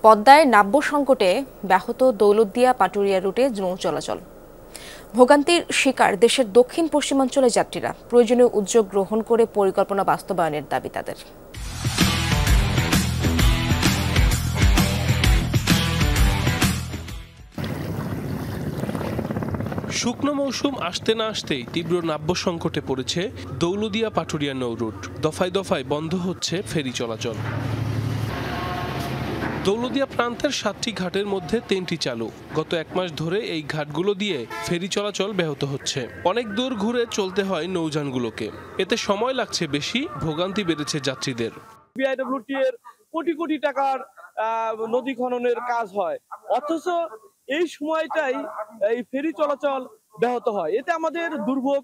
পদ্মায় নাব্য সংকটে ব্যাহত দৌলতদিয়া পাটুরিয়া রুটে নৌ চলাচল। ভোগান্তির শিকার দেশের দক্ষিণ পশ্চিমাঞ্চলের যাত্রীরা। প্রয়োজনীয় উদ্যোগ গ্রহণ করে পরিকল্পনা বাস্তবায়নের দাবি তাদের। শুকনো মৌসুম আসতে না আসতেই তীব্র নাব্য সংকটে পড়েছে দৌলতদিয়া পাটুরিয়া নৌ রুট। দফায় দফায় বন্ধ হচ্ছে ফেরি চলাচল। দৌলতদিয়া প্রান্তের 7টি ঘাটের মধ্যে 3টি চালু। গত 1 মাস ধরে এই ঘাটগুলো দিয়ে ফেরি চলাচল ব্যাহত হচ্ছে। অনেক দূর ঘুরে চলতে হয় নৌযানগুলোকে। এতে সময় লাগছে বেশি, ভোগান্তি বেড়েছে যাত্রীদের। বিআইডব্লিউটি এর কোটি কোটি টাকার নদী খননের কাজ হয়, অথচ এই সময়টাই এই ফেরি চলাচল ব্যাহত হয়। এতে আমাদের দুর্ভোগ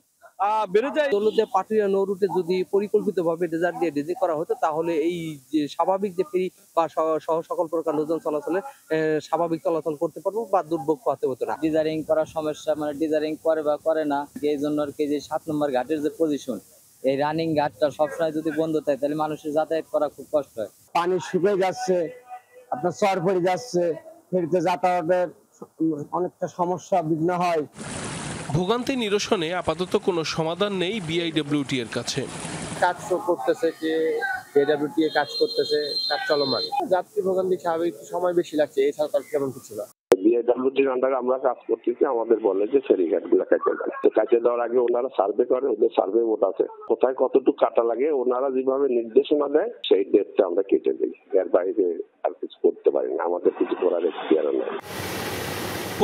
বেড়ে যায়। দৌলতদিয়া পাটুরিয়া নৌ রুটে যদি পরিকল্পিতভাবে ডেজার্ট দিয়ে ডেজি করা হতো, তাহলে এই যে স্বাভাবিক যে ফেরি বা সহ সকল প্রকার নৌযান চলাচলে স্বাভাবিক চলাচল করতে পারবো বা দুর্ভোগ পাতে হতো না। ডিজারিং করার সমস্যা, মানে ডিজারিং করে বা করে না, এই জন্য আর কি যে 7 নম্বর ঘাটের যে পজিশন, এই রানিং ঘাটটা সবসময় যদি বন্ধ থাকে তাহলে মানুষের যাতায়াত করা খুব কষ্ট হয়। পানি শুকিয়ে যাচ্ছে, আপনার চর পড়ে যাচ্ছে, ফেরিতে যাতায়াতের অনেকটা সমস্যা বিঘ্ন হয়। ভোগান্তি নিরসনে আপাতত কোনো সমাধান নেই বিআইডব্লিউটি এর কাছে। কাজ করতেছে, যে বিআইডব্লিউটি কাজ করতেছে, কাজ চলমান। যাত্রী ভোগান্তি স্বাভাবিক সময় বেশি লাগছে, এছাড়া তার কেমন কিছু না। বিআইডব্লিউটির আন্ডারে আমরা কাজ করতেছি। আমাদের বলে যে ফেরিঘাট গুলো কাটে দেয়, তো কাটে দেওয়ার আগে ওনারা সার্ভে করে, ওদের সার্ভে বোর্ড আছে, কোথায় কতটুকু কাটা লাগে ওনারা যেভাবে নির্দেশনা দেয় সেই ডেটটা আমরা কেটে দিই। এর বাইরে আর কিছু করতে পারি না, আমাদের কিছু করার এখতিয়ার নেই।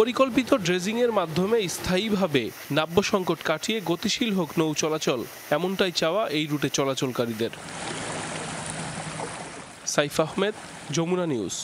পরিকল্পিত ড্রেজিংয়ের মাধ্যমে স্থায়ীভাবে নাব্য সংকট কাটিয়ে গতিশীল হোক নৌ চলাচল, এমনটাই চাওয়া এই রুটে চলাচলকারীদের। সাইফ আহমেদ, যমুনা নিউজ।